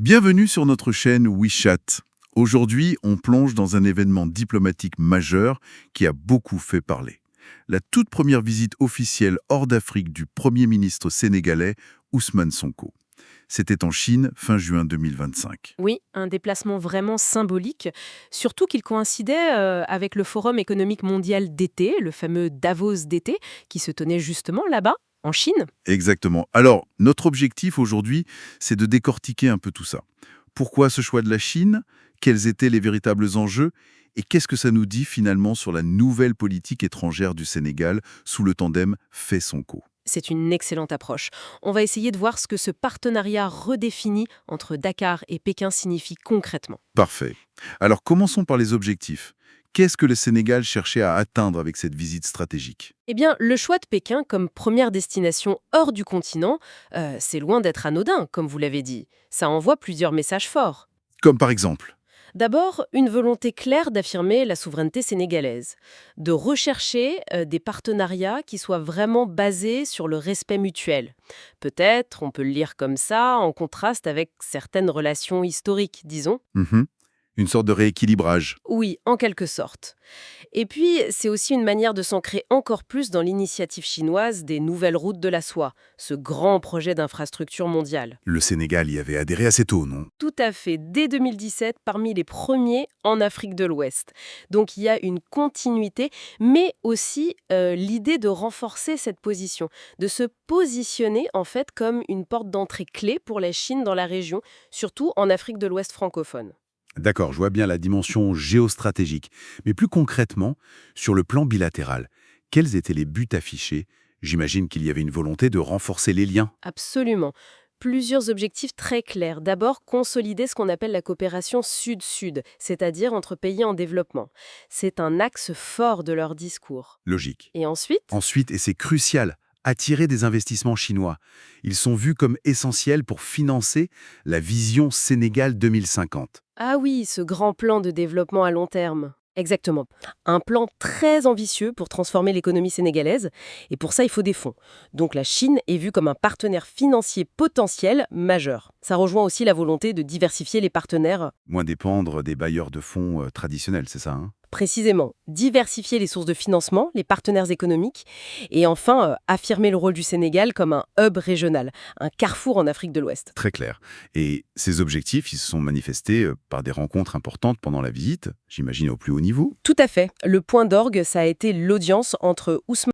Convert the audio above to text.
Bienvenue sur notre chaîne WeChat. Aujourd'hui, on plonge dans un événement diplomatique majeur qui a beaucoup fait parler. La toute première visite officielle hors d'Afrique du Premier ministre sénégalais Ousmane Sonko. C'était en Chine, fin juin 2025. Oui, un déplacement vraiment symbolique, surtout qu'il coïncidait avec le Forum économique mondial d'été, le fameux Davos d'été, qui se tenait justement là-bas, en Chine. Exactement. Alors, notre objectif aujourd'hui, c'est de décortiquer un peu tout ça. Pourquoi ce choix de la Chine? Quels étaient les véritables enjeux? Et qu'est-ce que ça nous dit finalement sur la nouvelle politique étrangère du Sénégal sous le tandem Fait-Sonko? C'est une excellente approche. On va essayer de voir ce que ce partenariat redéfini entre Dakar et Pékin signifie concrètement. Parfait. Alors commençons par les objectifs. Qu'est-ce que le Sénégal cherchait à atteindre avec cette visite stratégique? Eh bien, le choix de Pékin comme première destination hors du continent, c'est loin d'être anodin, comme vous l'avez dit. Ça envoie plusieurs messages forts. Comme par exemple. D'abord, une volonté claire d'affirmer la souveraineté sénégalaise, de rechercher des partenariats qui soient vraiment basés sur le respect mutuel. Peut-être, on peut le lire comme ça, en contraste avec certaines relations historiques, disons. Mhm. Une sorte de rééquilibrage. Oui, en quelque sorte. Et puis, c'est aussi une manière de s'ancrer encore plus dans l'initiative chinoise des nouvelles routes de la soie, ce grand projet d'infrastructure mondiale. Le Sénégal y avait adhéré assez tôt, non? Tout à fait, dès 2017, parmi les premiers en Afrique de l'Ouest. Donc il y a une continuité, mais aussi l'idée de renforcer cette position, de se positionner en fait comme une porte d'entrée clé pour la Chine dans la région, surtout en Afrique de l'Ouest francophone. D'accord, je vois bien la dimension géostratégique. Mais plus concrètement, sur le plan bilatéral, quels étaient les buts affichés? J'imagine qu'il y avait une volonté de renforcer les liens. Absolument. Plusieurs objectifs très clairs. D'abord, consolider ce qu'on appelle la coopération sud-sud, c'est-à-dire entre pays en développement. C'est un axe fort de leur discours. Logique. Et ensuite, Ensuite, et c'est crucial, attirer des investissements chinois. Ils sont vus comme essentiels pour financer la vision Sénégal 2050. ah oui, ce grand plan de développement à long terme. Exactement. Un plan très ambitieux pour transformer l'économie sénégalaise. Et pour ça, il faut des fonds. Donc la Chine est vue comme un partenaire financier potentiel majeur. Ça rejoint aussi la volonté de diversifier les partenaires. Moins dépendre des bailleurs de fonds traditionnels, c'est ça, hein? Précisément, diversifier les sources de financement, les partenaires économiques, et enfin, affirmer le rôle du Sénégal comme un hub régional, un carrefour en Afrique de l'Ouest. Très clair. Et ces objectifs, ils se sont manifestés par des rencontres importantes pendant la visite, j'imagine au plus haut niveau. Tout à fait. Le point d'orgue, ça a été l'audience entre Ousmane